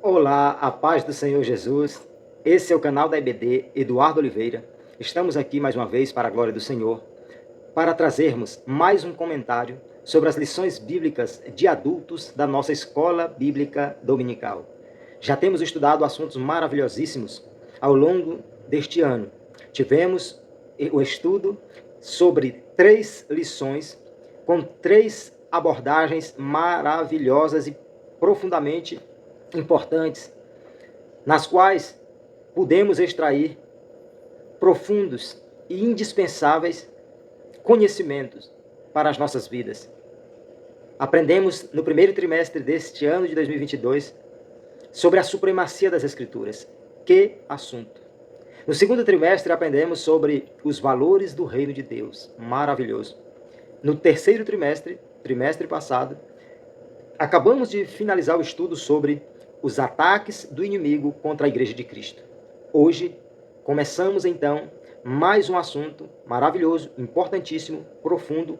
Olá, a paz do Senhor Jesus. Esse é o canal da EBD, Eduardo Oliveira. Estamos aqui mais uma vez para a glória do Senhor, para trazermos mais um comentário sobre as lições bíblicas de adultos da nossa Escola Bíblica Dominical. Já temos estudado assuntos maravilhosíssimos ao longo deste ano. Tivemos o estudo sobre 3 lições com 3 abordagens maravilhosas e profundamente importantes, nas quais podemos extrair profundos e indispensáveis conhecimentos para as nossas vidas. Aprendemos no primeiro trimestre deste ano de 2022 sobre a supremacia das Escrituras. Que assunto! No segundo trimestre aprendemos sobre os valores do reino de Deus. Maravilhoso! No terceiro trimestre passado, acabamos de finalizar o estudo sobre os ataques do inimigo contra a Igreja de Cristo. Hoje, começamos então mais um assunto maravilhoso, importantíssimo, profundo,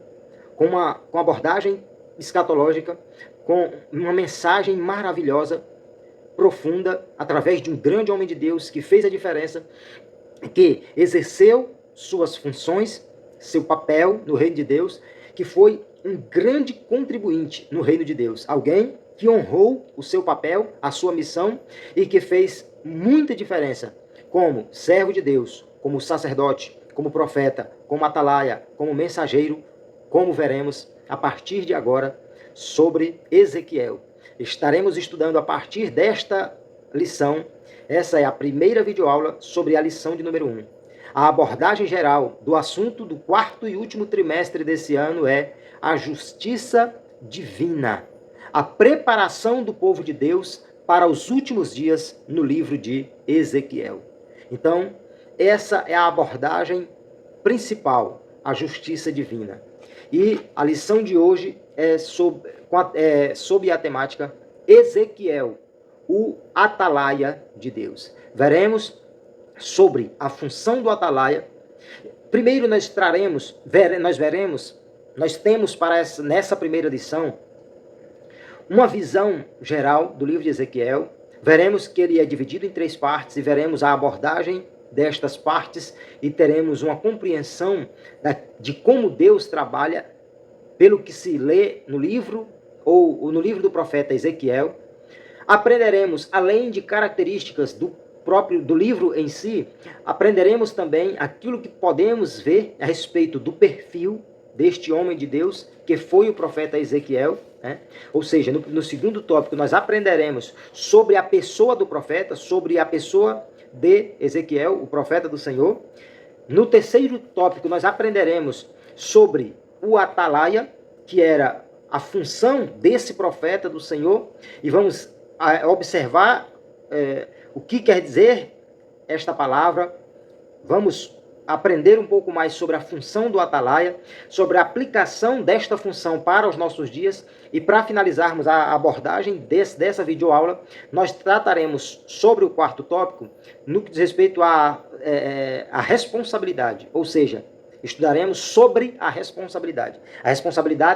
com uma abordagem escatológica, com uma mensagem maravilhosa, profunda, através de um grande homem de Deus que fez a diferença, que exerceu suas funções, seu papel no reino de Deus, que foi um grande contribuinte no reino de Deus. Alguém que honrou o seu papel, a sua missão, e que fez muita diferença como servo de Deus, como sacerdote, como profeta, como atalaia, como mensageiro, como veremos a partir de agora sobre Ezequiel. Estaremos estudando a partir desta lição. Essa é a primeira videoaula sobre a lição de número 1. A abordagem geral do assunto do quarto e último trimestre desse ano é a justiça divina, a preparação do povo de Deus para os últimos dias no livro de Ezequiel. Então, essa é a abordagem principal, a justiça divina. E a lição de hoje é sob a temática Ezequiel, o atalaia de Deus. Veremos sobre a função do atalaia. Primeiro nós temos nessa primeira lição uma visão geral do livro de Ezequiel. Veremos que ele é dividido em 3 partes e veremos a abordagem destas partes e teremos uma compreensão de como Deus trabalha pelo que se lê no livro ou no livro do profeta Ezequiel. Aprenderemos, além de características do livro em si, aprenderemos também aquilo que podemos ver a respeito do perfil deste homem de Deus, que foi o profeta Ezequiel, né? Ou seja, no segundo tópico nós aprenderemos sobre a pessoa do profeta, sobre a pessoa de Ezequiel, o profeta do Senhor. No terceiro tópico nós aprenderemos sobre o atalaia, que era a função desse profeta do Senhor, e vamos observar o que quer dizer esta palavra. Vamos aprender um pouco mais sobre a função do atalaia, sobre a aplicação desta função para os nossos dias. E para finalizarmos a abordagem dessa videoaula, nós trataremos sobre o quarto tópico no que diz respeito à responsabilidade, ou seja, estudaremos sobre a responsabilidade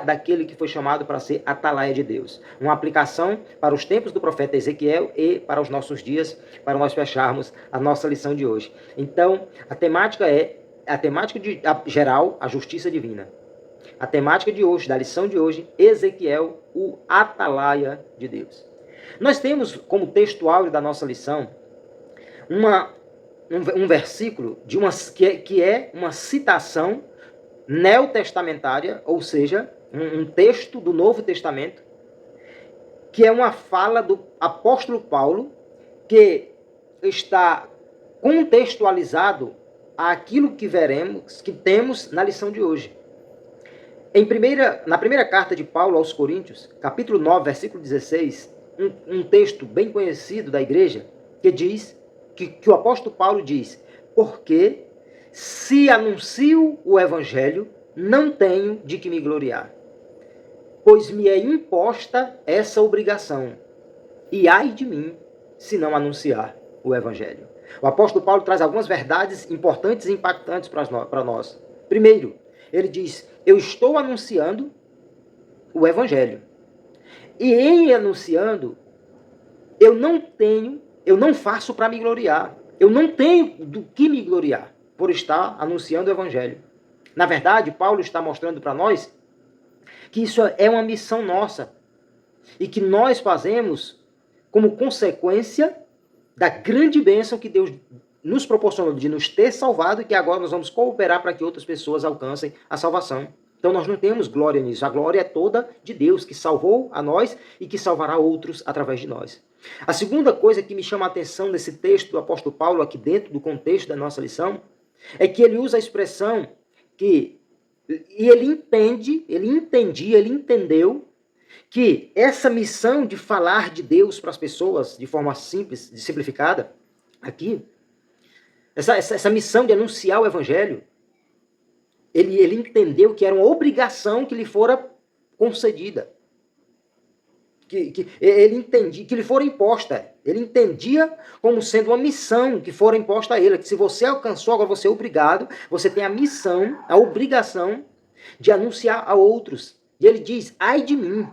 daquele que foi chamado para ser atalaia de Deus. Uma aplicação para os tempos do profeta Ezequiel e para os nossos dias, para nós fecharmos a nossa lição de hoje. Então, a temática geral, a justiça divina. A temática de hoje, da lição de hoje, Ezequiel, o atalaia de Deus. Nós temos como texto áureo da nossa lição um versículo que é uma citação neotestamentária, ou seja, um texto do Novo Testamento, que é uma fala do apóstolo Paulo, que está contextualizado àquilo que veremos, que temos na lição de hoje. Na primeira carta de Paulo aos Coríntios, capítulo 9, versículo 16, um texto bem conhecido da igreja, que diz que o apóstolo Paulo diz: porque se anuncio o evangelho, não tenho de que me gloriar, pois me é imposta essa obrigação, e ai de mim se não anunciar o evangelho. O apóstolo Paulo traz algumas verdades importantes e impactantes para nós. Primeiro, ele diz: eu estou anunciando o evangelho. E em anunciando, eu não faço para me gloriar. Eu não tenho do que me gloriar por estar anunciando o Evangelho. Na verdade, Paulo está mostrando para nós que isso é uma missão nossa e que nós fazemos como consequência da grande bênção que Deus nos proporcionou de nos ter salvado e que agora nós vamos cooperar para que outras pessoas alcancem a salvação. Então nós não temos glória nisso. A glória é toda de Deus, que salvou a nós e que salvará outros através de nós. A segunda coisa que me chama a atenção nesse texto do apóstolo Paulo, aqui dentro do contexto da nossa lição, é que ele usa a expressão que... E ele entendeu que essa missão de falar de Deus para as pessoas de forma simples, simplificada, aqui, essa missão de anunciar o Evangelho, ele entendeu que era uma obrigação que lhe fora concedida. Que ele entendia, que lhe fora imposta. Ele entendia como sendo uma missão que fora imposta a ele. Que se você alcançou, agora você é obrigado, você tem a missão, a obrigação de anunciar a outros. E ele diz, ai de mim.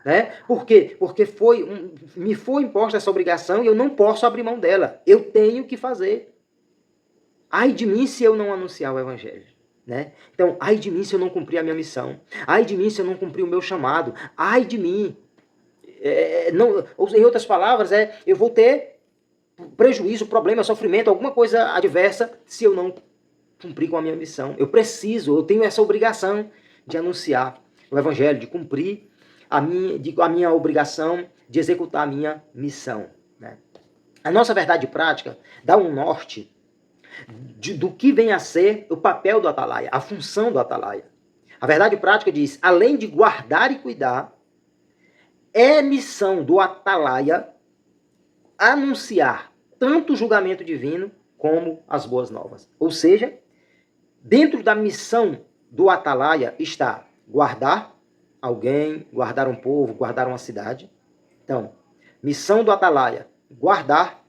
Né? Por quê? Porque me foi imposta essa obrigação e eu não posso abrir mão dela. Eu tenho que fazer. Ai de mim se eu não anunciar o Evangelho. Né? Então, ai de mim se eu não cumprir a minha missão. Ai de mim se eu não cumprir o meu chamado. Ai de mim. Em outras palavras, eu vou ter prejuízo, problema, sofrimento, alguma coisa adversa se eu não cumprir com a minha missão. Eu tenho essa obrigação de anunciar o Evangelho, de cumprir a minha obrigação de executar a minha missão. Né? A nossa verdade prática dá um norte do que vem a ser o papel do atalaia, a função do atalaia. A verdade prática diz, além de guardar e cuidar, é missão do atalaia anunciar tanto o julgamento divino como as boas novas. Ou seja, dentro da missão do atalaia está guardar alguém, guardar um povo, guardar uma cidade. Então, missão do atalaia, guardar,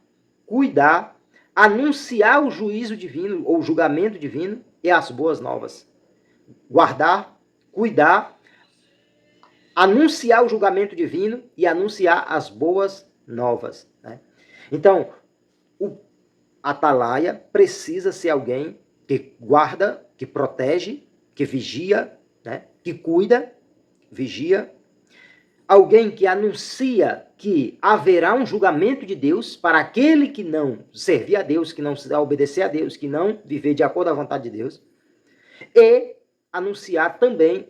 cuidar, anunciar o juízo divino ou o julgamento divino e as boas novas. Guardar, cuidar, anunciar o julgamento divino e anunciar as boas novas. Né? Então, o atalaia precisa ser alguém que guarda, que protege, que vigia, né? Que cuida, vigia. Alguém que anuncia que haverá um julgamento de Deus para aquele que não servir a Deus, que não obedecer a Deus, que não viver de acordo à vontade de Deus. E anunciar também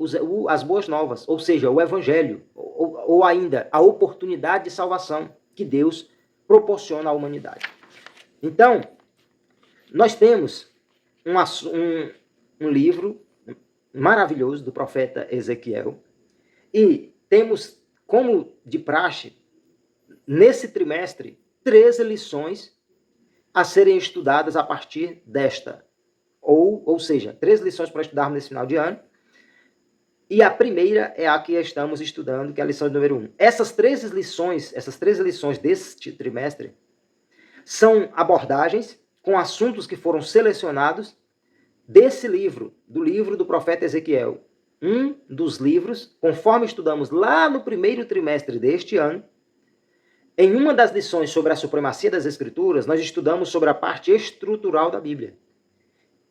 as boas novas, ou seja, o Evangelho, ou ainda a oportunidade de salvação que Deus proporciona à humanidade. Então, nós temos um livro maravilhoso do profeta Ezequiel e temos, como de praxe, nesse trimestre, 13 lições a serem estudadas a partir desta. Ou seja, 3 lições para estudarmos nesse final de ano. E a primeira é a que estamos estudando, que é a lição número 1. Essas 13 lições deste trimestre são abordagens com assuntos que foram selecionados desse livro, do livro do profeta Ezequiel. Um dos livros, conforme estudamos lá no primeiro trimestre deste ano, em uma das lições sobre a supremacia das Escrituras, nós estudamos sobre a parte estrutural da Bíblia.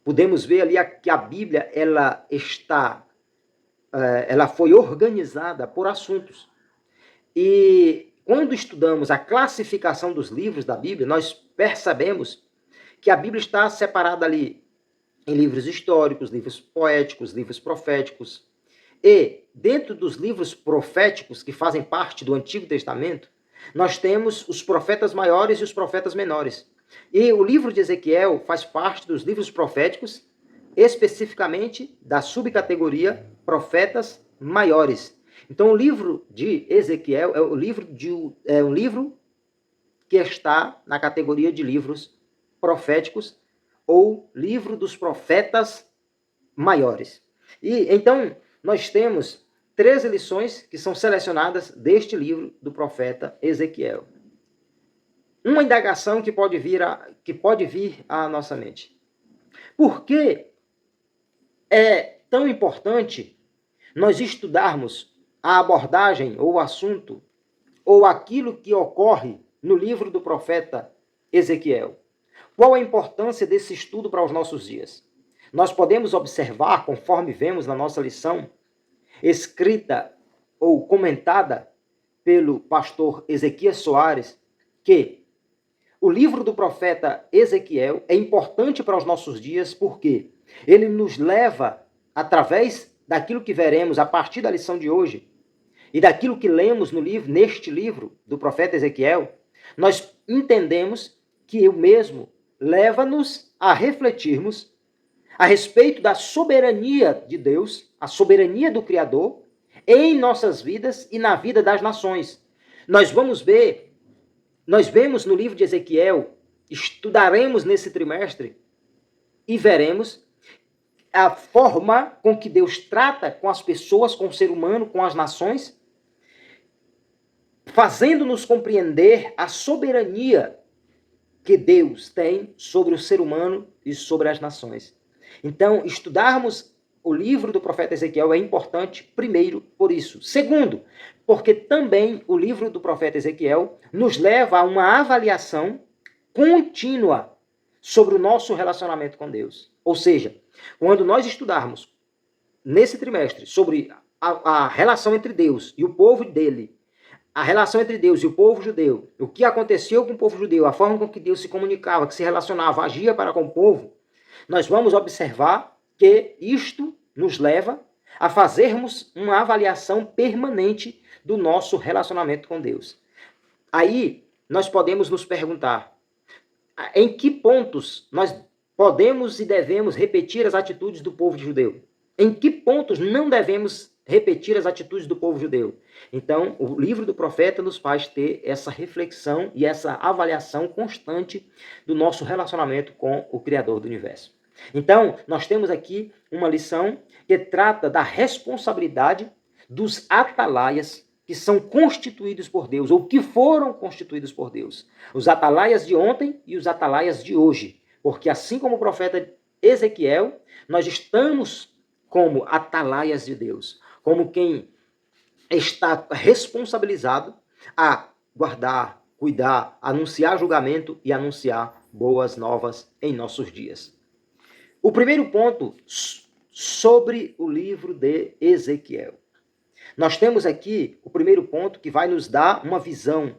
Podemos ver ali que a Bíblia ela foi organizada por assuntos. E quando estudamos a classificação dos livros da Bíblia, nós percebemos que a Bíblia está separada ali em livros históricos, livros poéticos, livros proféticos. E dentro dos livros proféticos que fazem parte do Antigo Testamento, nós temos os profetas maiores e os profetas menores. E o livro de Ezequiel faz parte dos livros proféticos, especificamente da subcategoria profetas maiores. Então, o livro de Ezequiel é um livro que está na categoria de livros proféticos ou livro dos profetas maiores. E então, nós temos 13 lições que são selecionadas deste livro do profeta Ezequiel. Uma indagação que pode vir à nossa mente. Por que é tão importante nós estudarmos a abordagem ou o assunto ou aquilo que ocorre no livro do profeta Ezequiel. Qual a importância desse estudo para os nossos dias? Nós podemos observar, conforme vemos na nossa lição, escrita ou comentada pelo pastor Ezequias Soares, que o livro do profeta Ezequiel é importante para os nossos dias porque ele nos leva, através daquilo que veremos a partir da lição de hoje e daquilo que lemos no livro, neste livro do profeta Ezequiel, nós entendemos que o mesmo leva-nos a refletirmos a respeito da soberania de Deus, a soberania do Criador, em nossas vidas e na vida das nações. Nós vemos no livro de Ezequiel, estudaremos nesse trimestre e veremos a forma com que Deus trata com as pessoas, com o ser humano, com as nações, fazendo-nos compreender a soberania que Deus tem sobre o ser humano e sobre as nações. Então, estudarmos o livro do profeta Ezequiel é importante, primeiro, por isso. Segundo, porque também o livro do profeta Ezequiel nos leva a uma avaliação contínua sobre o nosso relacionamento com Deus. Ou seja, quando nós estudarmos nesse trimestre sobre a relação entre Deus e o povo dele, a relação entre Deus e o povo judeu, o que aconteceu com o povo judeu, a forma com que Deus se comunicava, que se relacionava, agia para com o povo, nós vamos observar que isto nos leva a fazermos uma avaliação permanente do nosso relacionamento com Deus. Aí nós podemos nos perguntar em que pontos nós podemos e devemos repetir as atitudes do povo judeu? Em que pontos não devemos repetir as atitudes do povo judeu? Então, o livro do profeta nos faz ter essa reflexão e essa avaliação constante do nosso relacionamento com o Criador do universo. Então, nós temos aqui uma lição que trata da responsabilidade dos atalaias que são constituídos por Deus, ou que foram constituídos por Deus. Os atalaias de ontem e os atalaias de hoje. Porque assim como o profeta Ezequiel, nós estamos como atalaias de Deus, como quem está responsabilizado a guardar, cuidar, anunciar julgamento e anunciar boas novas em nossos dias. O primeiro ponto sobre o livro de Ezequiel. Nós temos aqui o primeiro ponto que vai nos dar uma visão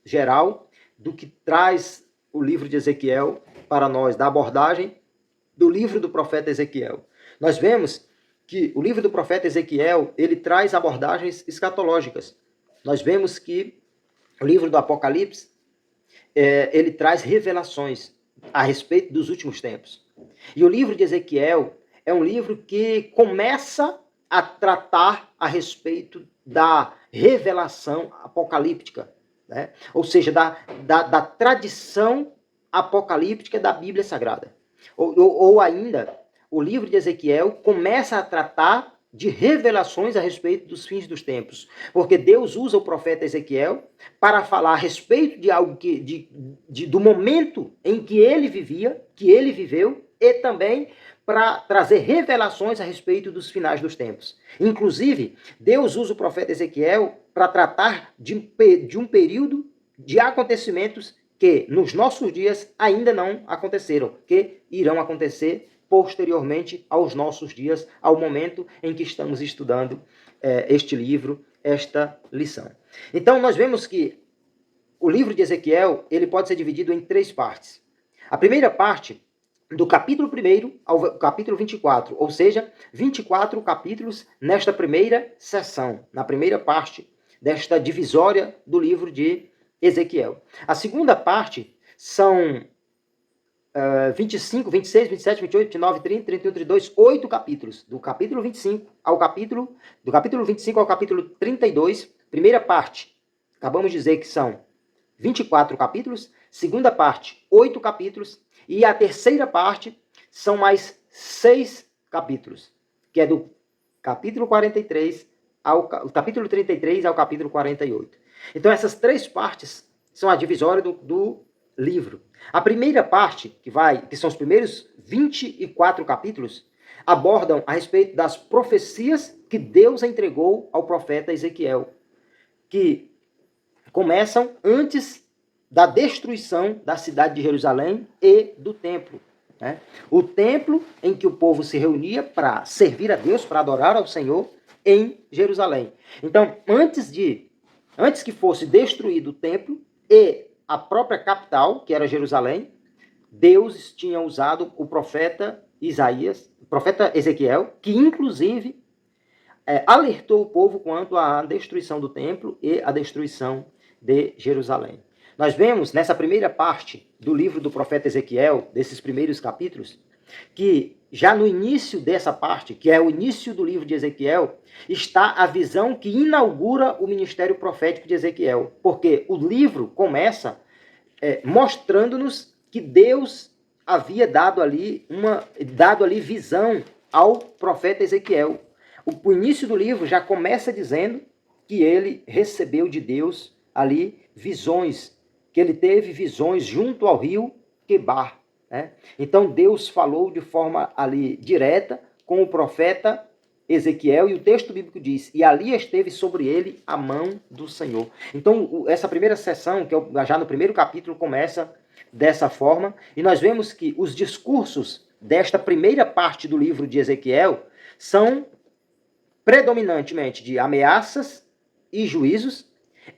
geral do que traz o livro de Ezequiel para nós, da abordagem do livro do profeta Ezequiel. Nós vemos que o livro do profeta Ezequiel, ele traz abordagens escatológicas. Nós vemos que o livro do Apocalipse, ele traz revelações a respeito dos últimos tempos. E o livro de Ezequiel é um livro que começa a tratar a respeito da revelação apocalíptica, né? Ou seja, da tradição apocalíptica da Bíblia Sagrada. Ou ainda, o livro de Ezequiel começa a tratar de revelações a respeito dos fins dos tempos. Porque Deus usa o profeta Ezequiel para falar a respeito de algo do momento em que ele vivia, que ele viveu, e também para trazer revelações a respeito dos finais dos tempos. Inclusive, Deus usa o profeta Ezequiel para tratar de um período de acontecimentos que nos nossos dias ainda não aconteceram, que irão acontecer posteriormente aos nossos dias, ao momento em que estamos estudando este livro, esta lição. Então, nós vemos que o livro de Ezequiel, ele pode ser dividido em 3 partes. A primeira parte, do capítulo 1 ao capítulo 24, ou seja, 24 capítulos nesta primeira sessão, na primeira parte desta divisória do livro de Ezequiel. A segunda parte são 25, 26, 27, 28, 29, 30, 31, 32, 8 capítulos. Do capítulo 25 ao capítulo 32, primeira parte, acabamos de dizer que são 24 capítulos, segunda parte, 8 capítulos, e a terceira parte são mais 6 capítulos, que é do capítulo 43 ao capítulo 33 ao capítulo 48. Então essas 3 partes são a divisória do livro. A primeira parte, que são os primeiros 24 capítulos, abordam a respeito das profecias que Deus entregou ao profeta Ezequiel, que começam antes da destruição da cidade de Jerusalém e do templo. Né? O templo em que o povo se reunia para servir a Deus, para adorar ao Senhor em Jerusalém. Então, antes que fosse destruído o templo e a própria capital, que era Jerusalém, Deus tinha usado o profeta Isaías, o profeta Ezequiel, que inclusive alertou o povo quanto à destruição do templo e à destruição de Jerusalém. Nós vemos nessa primeira parte do livro do profeta Ezequiel, desses primeiros capítulos, que já no início dessa parte, que é o início do livro de Ezequiel, está a visão que inaugura o ministério profético de Ezequiel. Porque o livro começa mostrando-nos que Deus havia dado ali visão ao profeta Ezequiel. O início do livro já começa dizendo que ele recebeu de Deus ali visões, que ele teve visões junto ao rio Quebar. Né? Então Deus falou de forma ali direta com o profeta Ezequiel, e o texto bíblico diz, e ali esteve sobre ele a mão do Senhor. Então essa primeira sessão, que é já no primeiro capítulo, começa dessa forma, e nós vemos que os discursos desta primeira parte do livro de Ezequiel são predominantemente de ameaças e juízos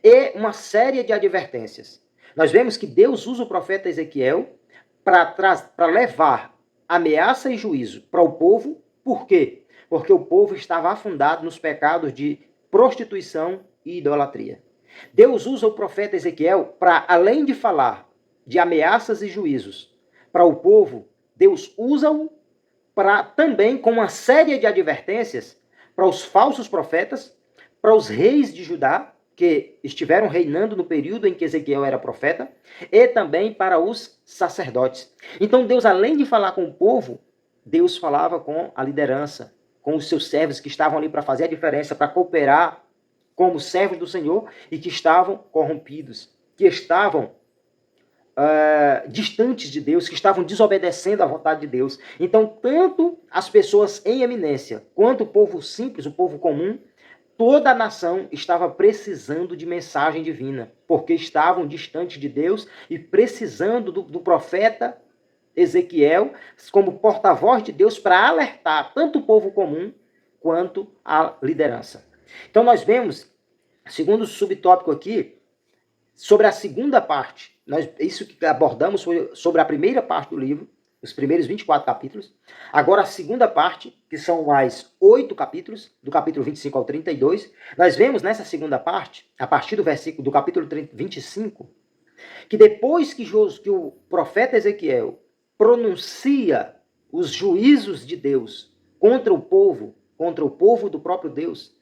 e uma série de advertências. Nós vemos que Deus usa o profeta Ezequiel para levar ameaça e juízo para o povo. Por quê? Porque o povo estava afundado nos pecados de prostituição e idolatria. Deus usa o profeta Ezequiel para, além de falar de ameaças e juízos para o povo, Deus usa-o para também, com uma série de advertências, para os falsos profetas, para os reis de Judá, que estiveram reinando no período em que Ezequiel era profeta, e também para os sacerdotes. Então Deus, além de falar com o povo, Deus falava com a liderança, com os seus servos que estavam ali para fazer a diferença, para cooperar como servos do Senhor e que estavam corrompidos, que estavam distantes de Deus, que estavam desobedecendo à vontade de Deus. Então, tanto as pessoas em eminência, quanto o povo simples, o povo comum, toda a nação estava precisando de mensagem divina, porque estavam distantes de Deus e precisando do profeta Ezequiel como porta-voz de Deus para alertar tanto o povo comum quanto a liderança. Então nós vemos, segundo o subtópico aqui, sobre a segunda parte. Isso que abordamos foi sobre a primeira parte do livro, os primeiros 24 capítulos. Agora a segunda parte, que são mais 8 capítulos, do capítulo 25 ao 32. Nós vemos nessa segunda parte, a partir do capítulo 25, que depois que o profeta Ezequiel pronuncia os juízos de Deus contra o povo do próprio Deus,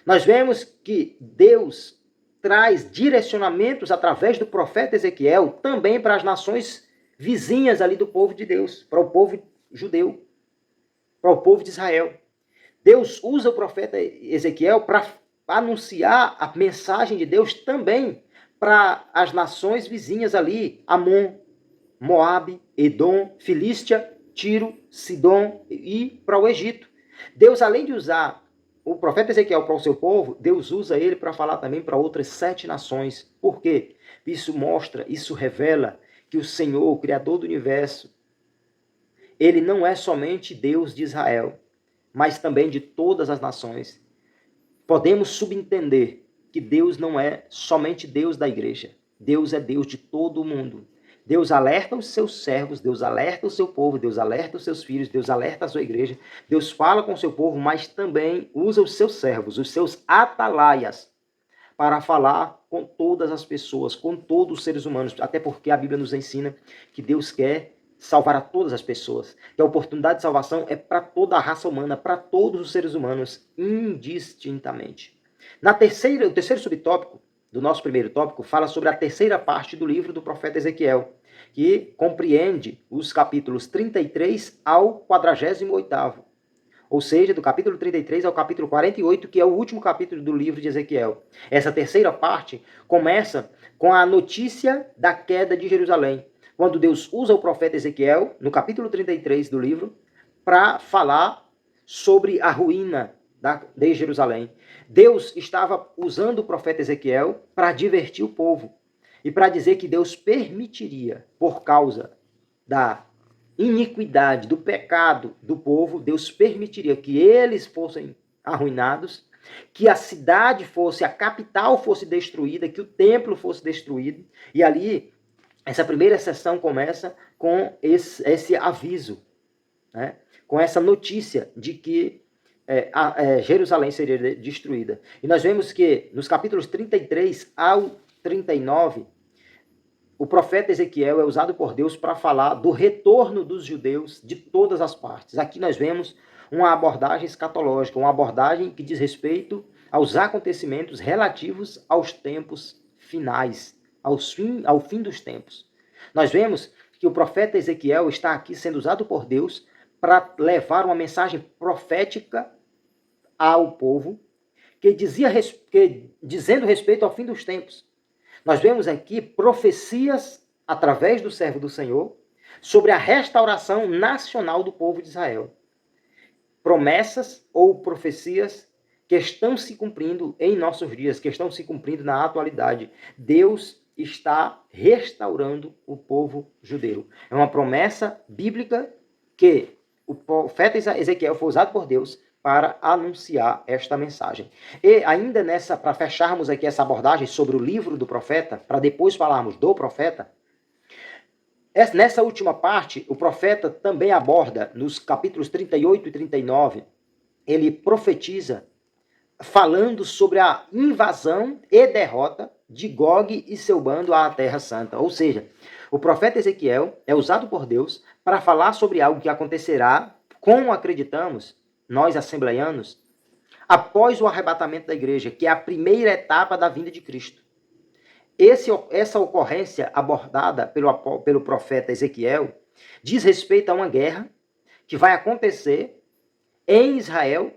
nós vemos que Deus traz direcionamentos através do profeta Ezequiel também para as nações vizinhas ali do povo de Deus, para o povo judeu, para o povo de Israel. Deus usa o profeta Ezequiel para anunciar a mensagem de Deus também para as nações vizinhas ali, Amon, Moabe, Edom, Filístia, Tiro, Sidom e para o Egito. Deus, além de usar o profeta Ezequiel para o seu povo, Deus usa ele para falar também para outras 7 nações. Por quê? Isso revela que o Senhor, o Criador do universo, ele não é somente Deus de Israel, mas também de todas as nações. Podemos subentender que Deus não é somente Deus da igreja. Deus é Deus de todo o mundo. Deus alerta os seus servos, Deus alerta o seu povo, Deus alerta os seus filhos, Deus alerta a sua igreja. Deus fala com o seu povo, mas também usa os seus servos, os seus atalaias, para falar com todas as pessoas, com todos os seres humanos. Até porque a Bíblia nos ensina que Deus quer salvar a todas as pessoas. Que a oportunidade de salvação é para toda a raça humana, para todos os seres humanos, indistintamente. O terceiro subtópico do nosso primeiro tópico fala sobre a terceira parte do livro do profeta Ezequiel, que compreende os capítulos 33 ao 48º. Ou seja, do capítulo 33 ao capítulo 48, que é o último capítulo do livro de Ezequiel. Essa terceira parte começa com a notícia da queda de Jerusalém, quando Deus usa o profeta Ezequiel, no capítulo 33 do livro, para falar sobre a ruína de Jerusalém. Deus estava usando o profeta Ezequiel para divertir o povo. e para dizer que Deus permitiria, por causa da iniquidade, do pecado do povo, Deus permitiria que eles fossem arruinados, que a cidade fosse, a capital fosse destruída, que o templo fosse destruído. E ali, essa primeira sessão começa com esse aviso, né? Com essa notícia de que Jerusalém seria destruída. E nós vemos que nos capítulos 33 ao 39, o profeta Ezequiel é usado por Deus para falar do retorno dos judeus de todas as partes. Aqui nós vemos uma abordagem escatológica, uma abordagem que diz respeito aos acontecimentos relativos aos tempos finais, ao fim dos tempos. Nós vemos que o profeta Ezequiel está aqui sendo usado por Deus para levar uma mensagem profética ao povo, dizendo respeito ao fim dos tempos. Nós vemos aqui profecias, através do servo do Senhor, sobre a restauração nacional do povo de Israel. Promessas ou profecias que estão se cumprindo em nossos dias, que estão se cumprindo na atualidade. Deus está restaurando o povo judeu. É uma promessa bíblica que o profeta Ezequiel foi usado por Deus para anunciar esta mensagem. E ainda para fecharmos aqui essa abordagem sobre o livro do profeta, para depois falarmos do profeta, nessa última parte, o profeta também aborda, nos capítulos 38 e 39, ele profetiza falando sobre a invasão e derrota de Gog e seu bando à Terra Santa. Ou seja, o profeta Ezequiel é usado por Deus para falar sobre algo que acontecerá, como acreditamos, nós assembleianos, após o arrebatamento da igreja, que é a primeira etapa da vinda de Cristo. Essa ocorrência abordada pelo profeta Ezequiel diz respeito a uma guerra que vai acontecer em Israel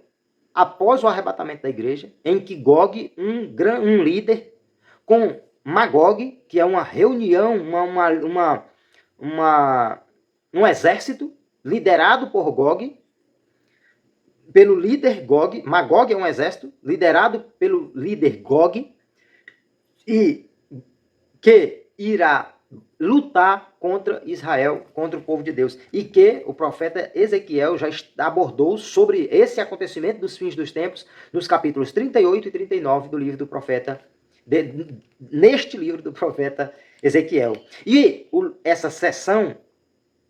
após o arrebatamento da igreja, em que Gog, um líder, com Magog, que é uma reunião, um exército liderado por Gog, pelo líder Gog. Magog é um exército liderado pelo líder Gog, e que irá lutar contra Israel, contra o povo de Deus. E que o profeta Ezequiel já abordou sobre esse acontecimento dos fins dos tempos nos capítulos 38 e 39 do livro do profeta, neste livro do profeta Ezequiel. E essa sessão,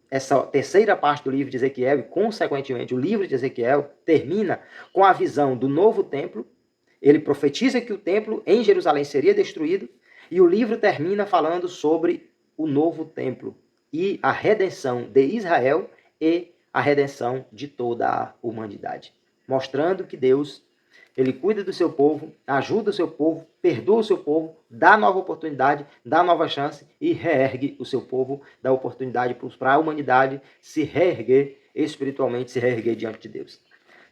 essa terceira parte do livro de Ezequiel, e consequentemente o livro de Ezequiel, termina com a visão do novo templo. Ele profetiza que o templo em Jerusalém seria destruído, e o livro termina falando sobre o novo templo e a redenção de Israel e a redenção de toda a humanidade. Mostrando que Deus, ele cuida do seu povo, ajuda o seu povo, perdoa o seu povo, dá nova oportunidade, dá nova chance e reergue o seu povo, dá oportunidade para a humanidade se reerguer espiritualmente, se reerguer diante de Deus.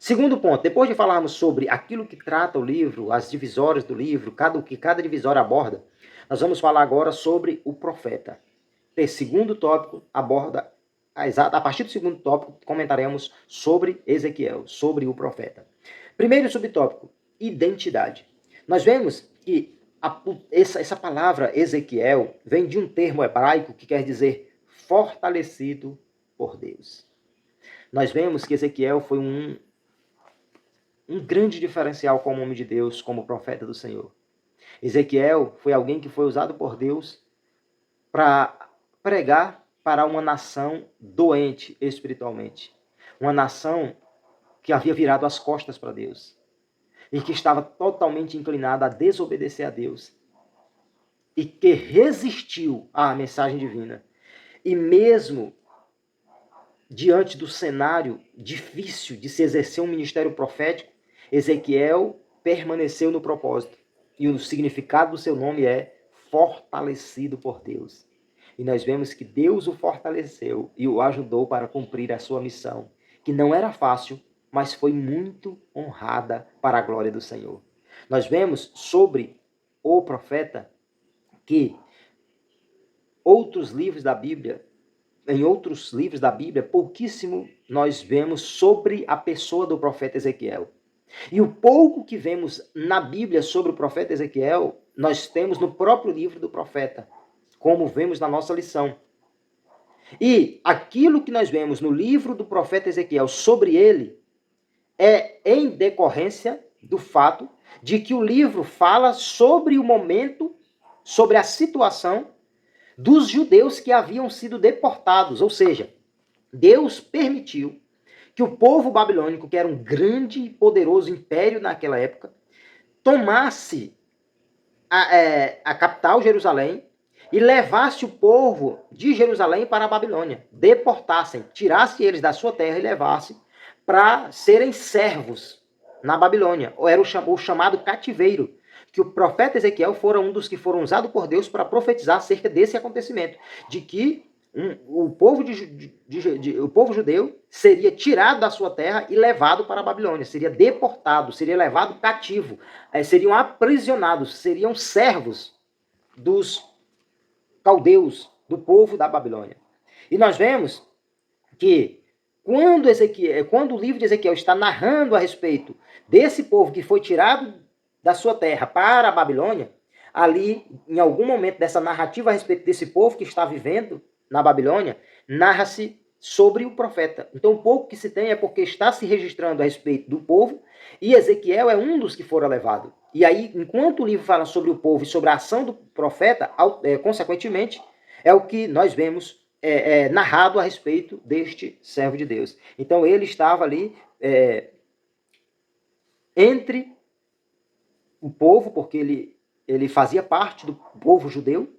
Segundo ponto, depois de falarmos sobre aquilo que trata o livro, as divisórias do livro, o que cada divisória aborda, nós vamos falar agora sobre o profeta. O segundo tópico aborda, a partir do segundo tópico, comentaremos sobre Ezequiel, sobre o profeta. Primeiro subtópico, identidade. Nós vemos que essa palavra Ezequiel vem de um termo hebraico que quer dizer fortalecido por Deus. Nós vemos que Ezequiel foi um grande diferencial como homem de Deus, como profeta do Senhor. Ezequiel foi alguém que foi usado por Deus para pregar para uma nação doente espiritualmente. Uma nação que havia virado as costas para Deus e que estava totalmente inclinada a desobedecer a Deus e que resistiu à mensagem divina. E mesmo diante do cenário difícil de se exercer um ministério profético, Ezequiel permaneceu no propósito. E o significado do seu nome é fortalecido por Deus. E nós vemos que Deus o fortaleceu e o ajudou para cumprir a sua missão, que não era fácil, mas foi muito honrada para a glória do Senhor. Nós vemos sobre o profeta que em outros livros da Bíblia, pouquíssimo nós vemos sobre a pessoa do profeta Ezequiel. E o pouco que vemos na Bíblia sobre o profeta Ezequiel, nós temos no próprio livro do profeta. como vemos na nossa lição. E aquilo que nós vemos no livro do profeta Ezequiel sobre ele é em decorrência do fato de que o livro fala sobre o momento, sobre a situação dos judeus que haviam sido deportados, ou seja, Deus permitiu que o povo babilônico, que era um grande e poderoso império naquela época, tomasse a capital, Jerusalém, e levasse o povo de Jerusalém para a Babilônia. Deportassem, tirasse eles da sua terra e levasse para serem servos na Babilônia. Ou era o chamado cativeiro, que o profeta Ezequiel fora um dos que foram usados por Deus para profetizar acerca desse acontecimento, de que o povo judeu seria tirado da sua terra e levado para a Babilônia, seria deportado, seria levado cativo, seriam aprisionados, seriam servos dos caldeus, do povo da Babilônia. E nós vemos que quando o livro de Ezequiel está narrando a respeito desse povo que foi tirado da sua terra para a Babilônia, ali, em algum momento dessa narrativa a respeito desse povo que está vivendo na Babilônia, narra-se sobre o profeta. Então, o pouco que se tem é porque está se registrando a respeito do povo, e Ezequiel é um dos que fora levado. E aí, enquanto o livro fala sobre o povo e sobre a ação do profeta, consequentemente, é o que nós vemos narrado a respeito deste servo de Deus. Então, ele estava ali entre o povo, porque ele fazia parte do povo judeu,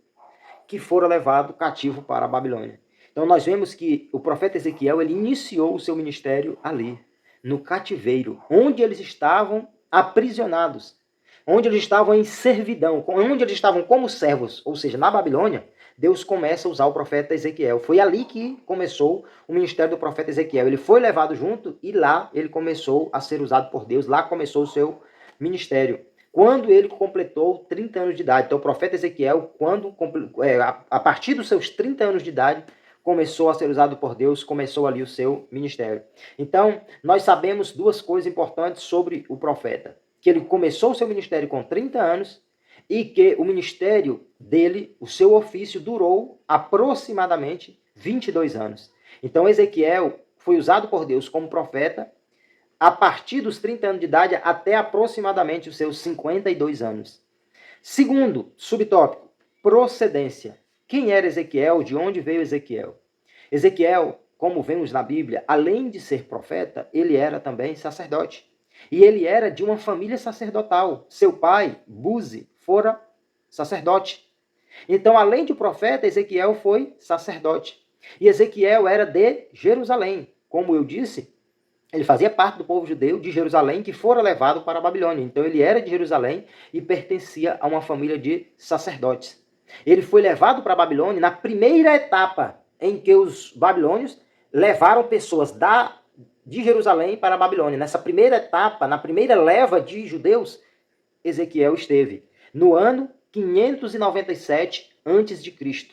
que fora levado cativo para a Babilônia. Então nós vemos que o profeta Ezequiel ele iniciou o seu ministério ali, no cativeiro, onde eles estavam aprisionados, onde eles estavam em servidão, onde eles estavam como servos, ou seja, na Babilônia. Deus começa a usar o profeta Ezequiel. Foi ali que começou o ministério do profeta Ezequiel. Ele foi levado junto e lá ele começou a ser usado por Deus. Lá começou o seu ministério. Quando ele completou 30 anos de idade. Então o profeta Ezequiel, a partir dos seus 30 anos de idade, começou a ser usado por Deus, começou ali o seu ministério. Então, nós sabemos duas coisas importantes sobre o profeta. Que ele começou o seu ministério com 30 anos e que o ministério dele, o seu ofício, durou aproximadamente 22 anos. Então Ezequiel foi usado por Deus como profeta a partir dos 30 anos de idade até aproximadamente os seus 52 anos. Segundo subtópico, procedência. Quem era Ezequiel? De onde veio Ezequiel? Ezequiel, como vemos na Bíblia, além de ser profeta, ele era também sacerdote. E ele era de uma família sacerdotal. Seu pai, Buzi, fora sacerdote. Então, além de profeta, Ezequiel foi sacerdote. E Ezequiel era de Jerusalém. Como eu disse, ele fazia parte do povo judeu de Jerusalém que fora levado para a Babilônia. Então ele era de Jerusalém e pertencia a uma família de sacerdotes. Ele foi levado para a Babilônia na primeira etapa em que os babilônios levaram pessoas de Jerusalém para a Babilônia. Nessa primeira etapa, na primeira leva de judeus, Ezequiel esteve no ano 597 a.C.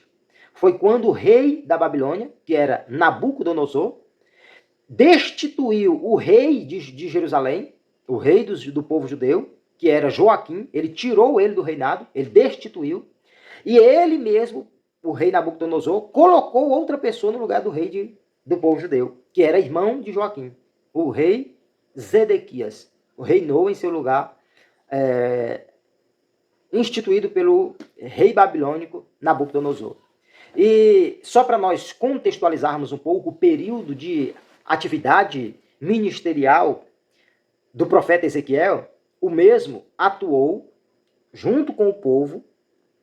Foi quando o rei da Babilônia, que era Nabucodonosor, destituiu o rei de Jerusalém, o rei do povo judeu, que era Joaquim. Ele tirou ele do reinado, ele destituiu, e ele mesmo, o rei Nabucodonosor, colocou outra pessoa no lugar do rei do povo judeu, que era irmão de Joaquim, o rei Zedequias. Reinou em seu lugar, instituído pelo rei babilônico Nabucodonosor. E só para nós contextualizarmos um pouco o período de atividade ministerial do profeta Ezequiel, o mesmo atuou junto com o povo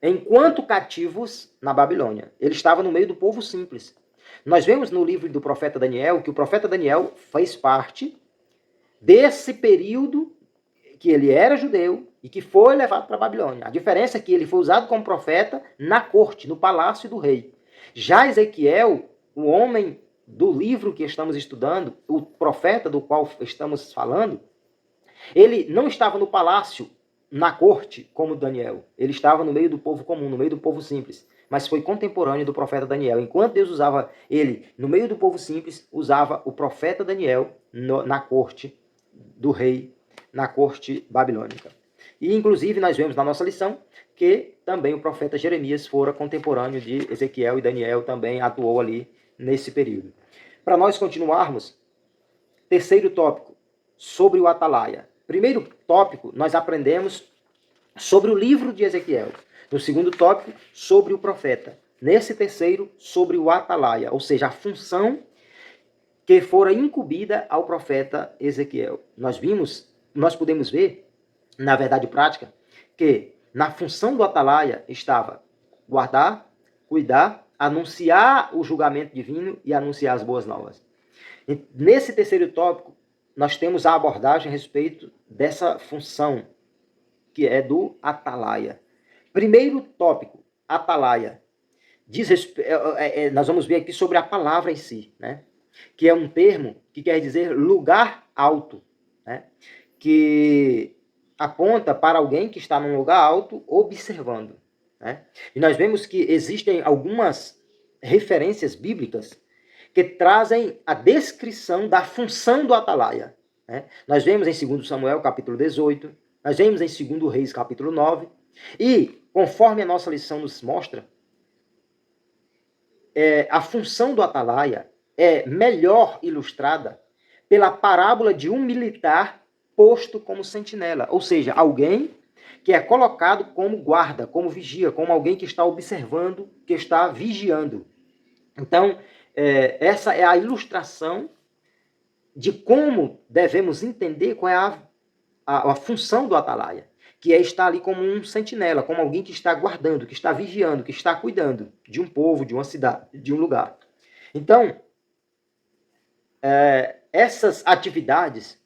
enquanto cativos na Babilônia. Ele estava no meio do povo simples. Nós vemos no livro do profeta Daniel que o profeta Daniel fez parte desse período que ele era judeu e que foi levado para a Babilônia. A diferença é que ele foi usado como profeta na corte, no palácio do rei. Já Ezequiel, o homem do livro que estamos estudando, o profeta do qual estamos falando, ele não estava no palácio, na corte, como Daniel. Ele estava no meio do povo comum, no meio do povo simples. Mas foi contemporâneo do profeta Daniel. Enquanto Deus usava ele no meio do povo simples, usava o profeta Daniel na corte do rei, na corte babilônica. E, inclusive, nós vemos na nossa lição que também o profeta Jeremias fora contemporâneo de Ezequiel e Daniel também atuou ali nesse período. Para nós continuarmos, terceiro tópico, sobre o Atalaia. Primeiro tópico, nós aprendemos sobre o livro de Ezequiel. No segundo tópico, sobre o profeta. Nesse terceiro, sobre o Atalaia, ou seja, a função que fora incumbida ao profeta Ezequiel. Nós podemos ver, na verdade prática, que na função do Atalaia estava guardar, cuidar, anunciar o julgamento divino e anunciar as boas novas. E nesse terceiro tópico, nós temos a abordagem a respeito dessa função, que é do Atalaia. Primeiro tópico, Atalaia. Nós vamos ver aqui sobre a palavra em si, né? Que é um termo que quer dizer lugar alto, né? Que aponta para alguém que está num lugar alto observando, né? E nós vemos que existem algumas referências bíblicas que trazem a descrição da função do Atalaia, né? Nós vemos em 2 Samuel, capítulo 18, nós vemos em 2 Reis, capítulo 9, e, conforme a nossa lição nos mostra, a função do Atalaia é melhor ilustrada pela parábola de um militar posto como sentinela, ou seja, alguém que é colocado como guarda, como vigia, como alguém que está observando, que está vigiando. Então, essa é a ilustração de como devemos entender qual é a função do Atalaia, que é estar ali como um sentinela, como alguém que está guardando, que está vigiando, que está cuidando de um povo, de uma cidade, de um lugar. Então, essas atividades,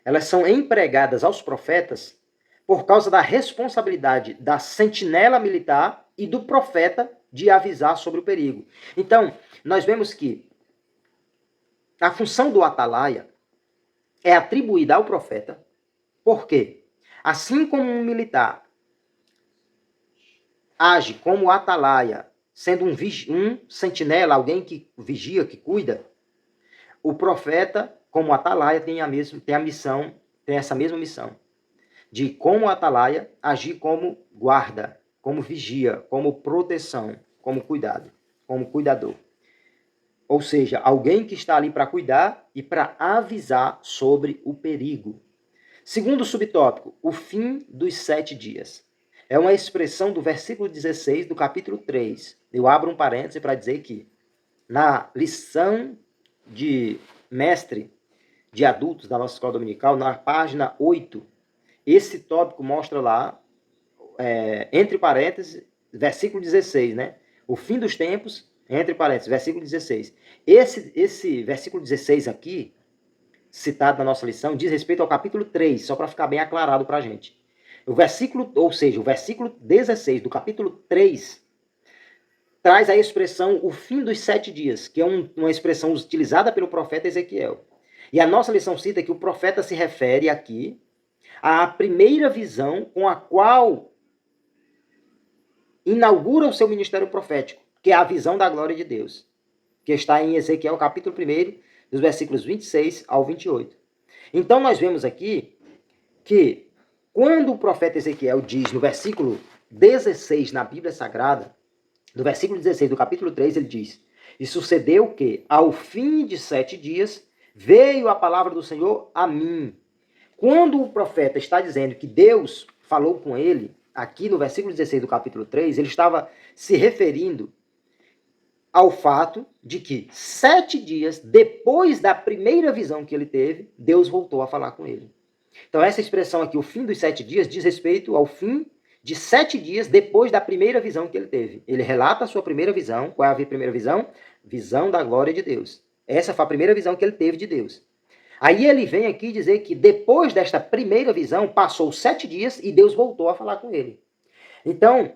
elas são empregadas aos profetas por causa da responsabilidade da sentinela militar e do profeta de avisar sobre o perigo. Então, nós vemos que a função do Atalaia é atribuída ao profeta, porque, assim como um militar age como Atalaia, sendo um sentinela, alguém que vigia, que cuida, o profeta, como Atalaia, tem essa mesma missão, de, como Atalaia, agir como guarda, como vigia, como proteção, como cuidado, como cuidador. Ou seja, alguém que está ali para cuidar e para avisar sobre o perigo. Segundo subtópico, o fim dos 7 dias. É uma expressão do versículo 16 do capítulo 3. Eu abro um parêntese para dizer que, na lição de mestre de adultos da nossa escola dominical, na página 8, esse tópico mostra lá, entre parênteses, versículo 16, né? O fim dos tempos, entre parênteses, versículo 16. Esse versículo 16 aqui, citado na nossa lição, diz respeito ao capítulo 3, só para ficar bem aclarado para a gente. O versículo 16 do capítulo 3, traz a expressão o fim dos 7 dias, que é uma expressão utilizada pelo profeta Ezequiel. E a nossa lição cita que o profeta se refere aqui à primeira visão com a qual inaugura o seu ministério profético, que é a visão da glória de Deus, que está em Ezequiel capítulo 1, dos versículos 26 ao 28. Então nós vemos aqui que quando o profeta Ezequiel diz no versículo 16 na Bíblia Sagrada, no versículo 16 do capítulo 3, ele diz: e sucedeu que, ao fim de 7 dias, veio a palavra do Senhor a mim. Quando o profeta está dizendo que Deus falou com ele, aqui no versículo 16 do capítulo 3, ele estava se referindo ao fato de que 7 dias depois da primeira visão que ele teve, Deus voltou a falar com ele. Então essa expressão aqui, o fim dos 7 dias, diz respeito ao fim de 7 dias depois da primeira visão que ele teve. Ele relata a sua primeira visão. Qual é a primeira visão? Visão da glória de Deus. Essa foi a primeira visão que ele teve de Deus. Aí ele vem aqui dizer que depois desta primeira visão, passou 7 dias e Deus voltou a falar com ele. Então,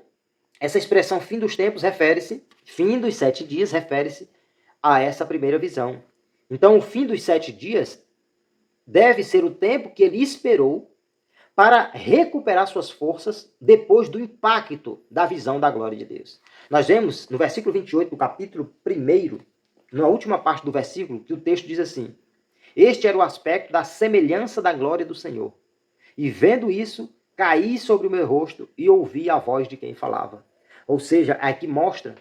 essa expressão fim dos tempos fim dos 7 dias refere-se a essa primeira visão. Então, o fim dos 7 dias deve ser o tempo que ele esperou para recuperar suas forças depois do impacto da visão da glória de Deus. Nós vemos no versículo 28 do capítulo 1, na última parte do versículo, que o texto diz assim: este era o aspecto da semelhança da glória do Senhor. E vendo isso, caí sobre o meu rosto e ouvi a voz de quem falava. Ou seja, aqui mostra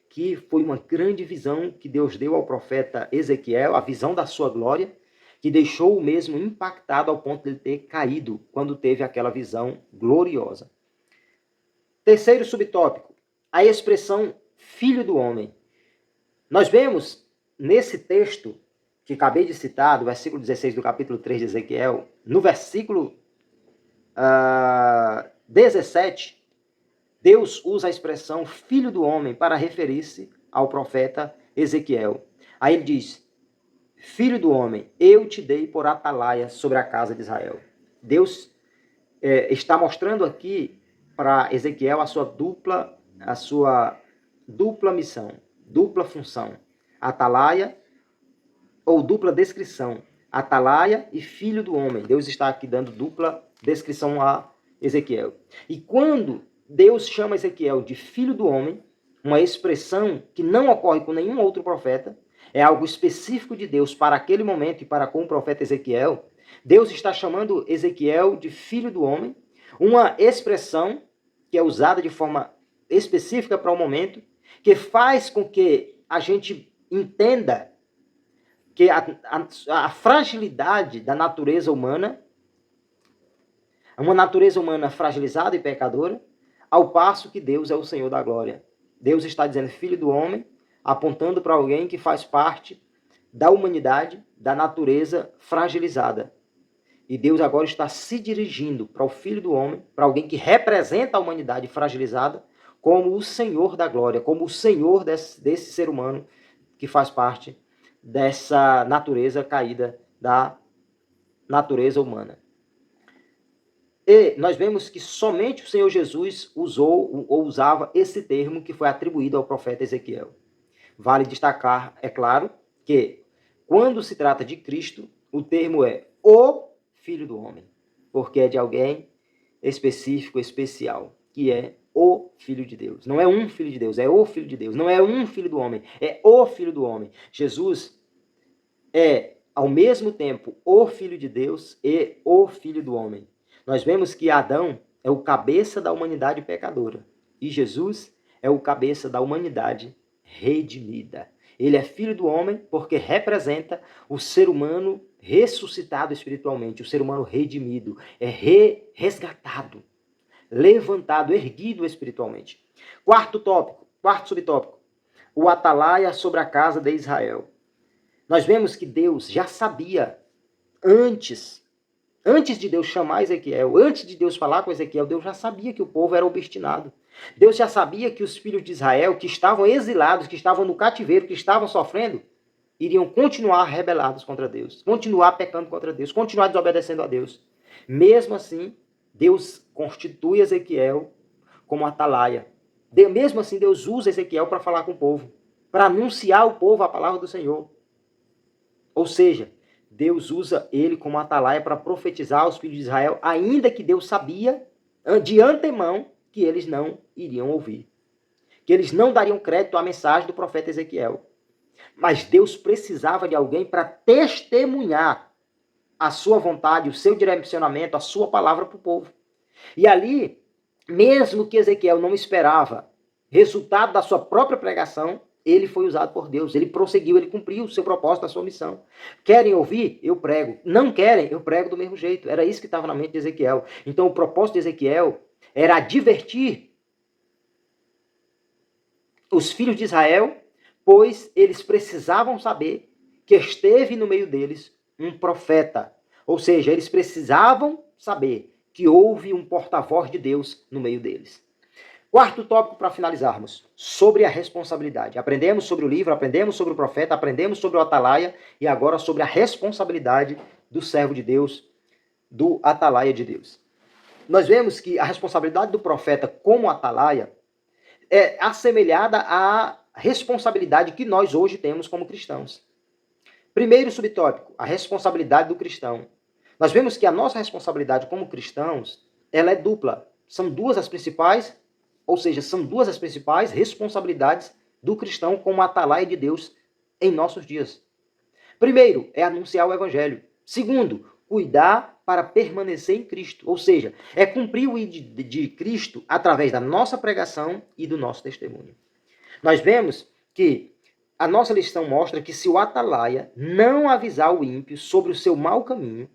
que foi uma grande visão que Deus deu ao profeta Ezequiel, a visão da sua glória, que deixou o mesmo impactado ao ponto de ele ter caído quando teve aquela visão gloriosa. Terceiro subtópico, a expressão filho do homem. Nós vemos nesse texto que acabei de citar, do versículo 16 do capítulo 3 de Ezequiel, no versículo 17, Deus usa a expressão filho do homem para referir-se ao profeta Ezequiel. Aí ele diz, filho do homem, eu te dei por atalaia sobre a casa de Israel. Deus está mostrando aqui para Ezequiel a sua dupla missão, dupla função. Atalaia ou dupla descrição. Atalaia e filho do homem. Deus está aqui dando dupla descrição a Ezequiel. E quando Deus chama Ezequiel de filho do homem, uma expressão que não ocorre com nenhum outro profeta, é algo específico de Deus para aquele momento e para com o profeta Ezequiel, Deus está chamando Ezequiel de filho do homem, uma expressão que é usada de forma específica para o momento, que faz com que a gente entenda que a fragilidade da natureza humana, uma natureza humana fragilizada e pecadora, ao passo que Deus é o Senhor da glória. Deus está dizendo filho do homem, apontando para alguém que faz parte da humanidade, da natureza fragilizada. E Deus agora está se dirigindo para o filho do homem, para alguém que representa a humanidade fragilizada, como o Senhor da glória, como o Senhor desse ser humano que faz parte dessa natureza caída da natureza humana. E nós vemos que somente o Senhor Jesus usou ou usava esse termo que foi atribuído ao profeta Ezequiel. Vale destacar, é claro, que quando se trata de Cristo, o termo é o Filho do Homem, porque é de alguém específico, especial, que é o Filho de Deus. Não é um Filho de Deus, é o Filho de Deus. Não é um Filho do Homem, é o Filho do Homem. Jesus é, ao mesmo tempo, o Filho de Deus e o Filho do Homem. Nós vemos que Adão é o cabeça da humanidade pecadora e Jesus é o cabeça da humanidade redimida. Ele é filho do homem porque representa o ser humano ressuscitado espiritualmente, o ser humano redimido, é resgatado, levantado, erguido espiritualmente. Quarto subtópico, o atalaia sobre a casa de Israel. Nós vemos que Deus já sabia antes de Deus chamar Ezequiel, antes de Deus falar com Ezequiel, Deus já sabia que o povo era obstinado. Deus já sabia que os filhos de Israel, que estavam exilados, que estavam no cativeiro, que estavam sofrendo, iriam continuar rebelados contra Deus, continuar pecando contra Deus, continuar desobedecendo a Deus. Mesmo assim, Deus constitui Ezequiel como atalaia. Mesmo assim, Deus usa Ezequiel para falar com o povo, para anunciar ao povo a palavra do Senhor. Ou seja, Deus usa ele como atalaia para profetizar aos filhos de Israel, ainda que Deus sabia de antemão que eles não iriam ouvir, que eles não dariam crédito à mensagem do profeta Ezequiel. Mas Deus precisava de alguém para testemunhar a sua vontade, o seu direcionamento, a sua palavra para o povo. E ali, mesmo que Ezequiel não esperava resultado da sua própria pregação, ele foi usado por Deus, ele prosseguiu, ele cumpriu o seu propósito, a sua missão. Querem ouvir? Eu prego. Não querem? Eu prego do mesmo jeito. Era isso que estava na mente de Ezequiel. Então o propósito de Ezequiel era advertir os filhos de Israel, pois eles precisavam saber que esteve no meio deles um profeta. Ou seja, eles precisavam saber que houve um porta-voz de Deus no meio deles. Quarto tópico para finalizarmos, sobre a responsabilidade. Aprendemos sobre o livro, aprendemos sobre o profeta, aprendemos sobre o atalaia e agora sobre a responsabilidade do servo de Deus, do atalaia de Deus. Nós vemos que a responsabilidade do profeta como atalaia é assemelhada à responsabilidade que nós hoje temos como cristãos. Primeiro subtópico, a responsabilidade do cristão. Nós vemos que a nossa responsabilidade como cristãos, ela é dupla. São duas as principais responsabilidades do cristão como atalaia de Deus em nossos dias. Primeiro, é anunciar o evangelho. Segundo, cuidar para permanecer em Cristo. Ou seja, é cumprir o ID de Cristo através da nossa pregação e do nosso testemunho. Nós vemos que a nossa lição mostra que se o atalaia não avisar o ímpio sobre o seu mau caminho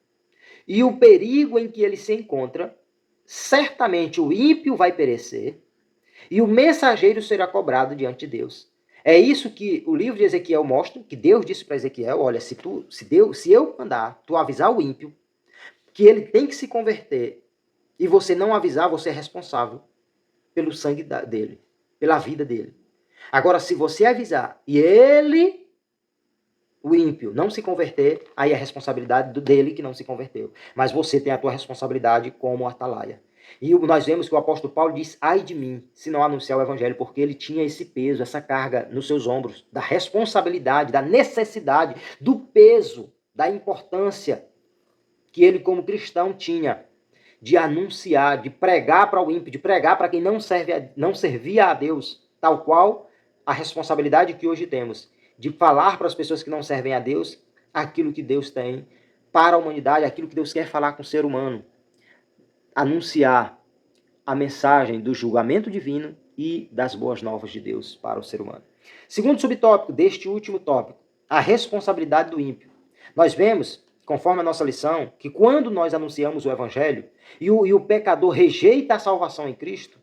e o perigo em que ele se encontra, certamente o ímpio vai perecer e o mensageiro será cobrado diante de Deus. É isso que o livro de Ezequiel mostra, que Deus disse para Ezequiel, olha, se eu mandar tu avisar o ímpio que ele tem que se converter e você não avisar, você é responsável pelo sangue dele, pela vida dele. Agora, se você avisar e ele, o ímpio, não se converter, aí é a responsabilidade dele que não se converteu. Mas você tem a tua responsabilidade como atalaia. E nós vemos que o apóstolo Paulo diz, ai de mim, se não anunciar o evangelho, porque ele tinha esse peso, essa carga nos seus ombros, da responsabilidade, da necessidade, do peso, da importância que ele como cristão tinha de anunciar, de pregar para o ímpio, de pregar para quem não servia a Deus, tal qual a responsabilidade que hoje temos de falar para as pessoas que não servem a Deus aquilo que Deus tem para a humanidade, aquilo que Deus quer falar com o ser humano. Anunciar a mensagem do julgamento divino e das boas novas de Deus para o ser humano. Segundo subtópico deste último tópico, a responsabilidade do ímpio. Nós vemos, conforme a nossa lição, que quando nós anunciamos o evangelho e o pecador rejeita a salvação em Cristo,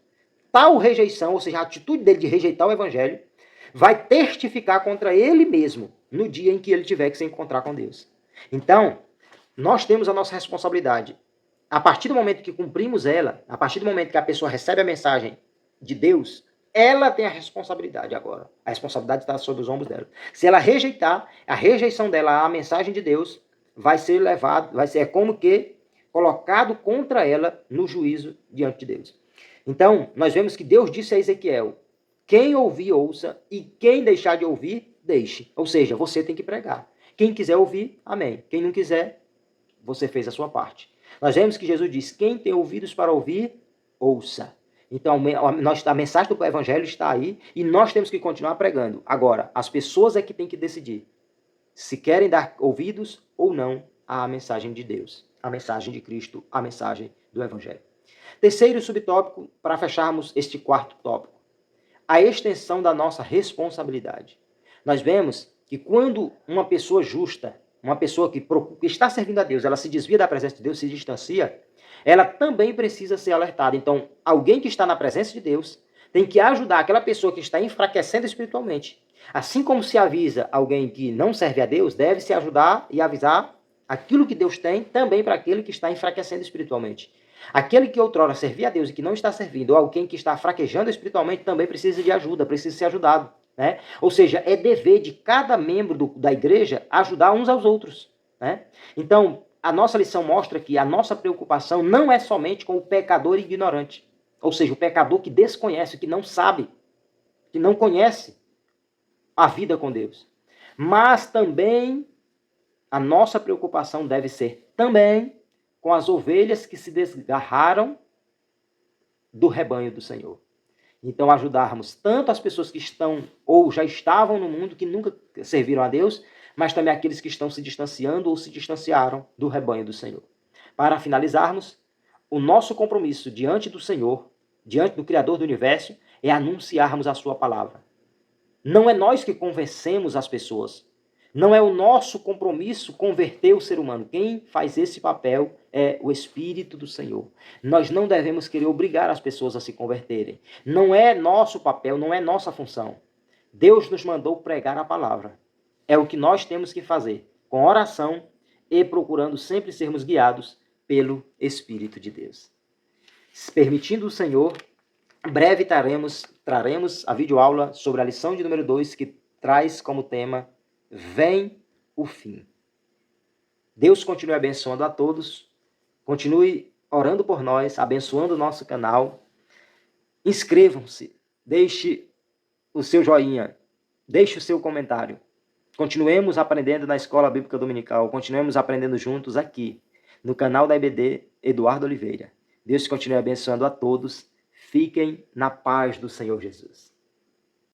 tal rejeição, ou seja, a atitude dele de rejeitar o evangelho, vai testificar contra ele mesmo no dia em que ele tiver que se encontrar com Deus. Então, nós temos a nossa responsabilidade. A partir do momento que cumprimos ela, a partir do momento que a pessoa recebe a mensagem de Deus, ela tem a responsabilidade agora. A responsabilidade está sobre os ombros dela. Se ela rejeitar, a rejeição dela à mensagem de Deus vai ser levado, vai ser como que colocado contra ela no juízo diante de Deus. Então, nós vemos que Deus disse a Ezequiel, quem ouvir, ouça, e quem deixar de ouvir, deixe. Ou seja, você tem que pregar. Quem quiser ouvir, amém. Quem não quiser, você fez a sua parte. Nós vemos que Jesus diz, quem tem ouvidos para ouvir, ouça. Então, a mensagem do evangelho está aí e nós temos que continuar pregando. Agora, as pessoas é que têm que decidir se querem dar ouvidos ou não à mensagem de Deus, à mensagem de Cristo, à mensagem do evangelho. Terceiro subtópico, para fecharmos este quarto tópico, a extensão da nossa responsabilidade. Nós vemos que quando uma pessoa justa, uma pessoa que está servindo a Deus, ela se desvia da presença de Deus, se distancia, ela também precisa ser alertada. Então, alguém que está na presença de Deus tem que ajudar aquela pessoa que está enfraquecendo espiritualmente. Assim como se avisa alguém que não serve a Deus, deve-se ajudar e avisar aquilo que Deus tem também para aquele que está enfraquecendo espiritualmente. Aquele que outrora servia a Deus e que não está servindo, ou alguém que está fraquejando espiritualmente, também precisa de ajuda, precisa ser ajudado. Né? Ou seja, é dever de cada membro da igreja ajudar uns aos outros. Né? Então, a nossa lição mostra que a nossa preocupação não é somente com o pecador ignorante. Ou seja, o pecador que desconhece, que não sabe, que não conhece a vida com Deus. Mas também a nossa preocupação deve ser também com as ovelhas que se desgarraram do rebanho do Senhor. Então, ajudarmos tanto as pessoas que estão ou já estavam no mundo, que nunca serviram a Deus, mas também aqueles que estão se distanciando ou se distanciaram do rebanho do Senhor. Para finalizarmos, o nosso compromisso diante do Senhor, diante do Criador do Universo, é anunciarmos a sua palavra. Não é nós que convencemos as pessoas. Não é o nosso compromisso converter o ser humano. Quem faz esse papel é o Espírito do Senhor. Nós não devemos querer obrigar as pessoas a se converterem. Não é nosso papel, não é nossa função. Deus nos mandou pregar a palavra. É o que nós temos que fazer, com oração e procurando sempre sermos guiados pelo Espírito de Deus. Permitindo o Senhor, breve traremos a videoaula sobre a lição de número 2, que traz como tema Vem o fim. Deus continue abençoando a todos. Continue orando por nós, abençoando o nosso canal. Inscrevam-se. Deixe o seu joinha. Deixe o seu comentário. Continuemos aprendendo na Escola Bíblica Dominical. Continuemos aprendendo juntos aqui, no canal da EBD Eduardo Oliveira. Deus continue abençoando a todos. Fiquem na paz do Senhor Jesus.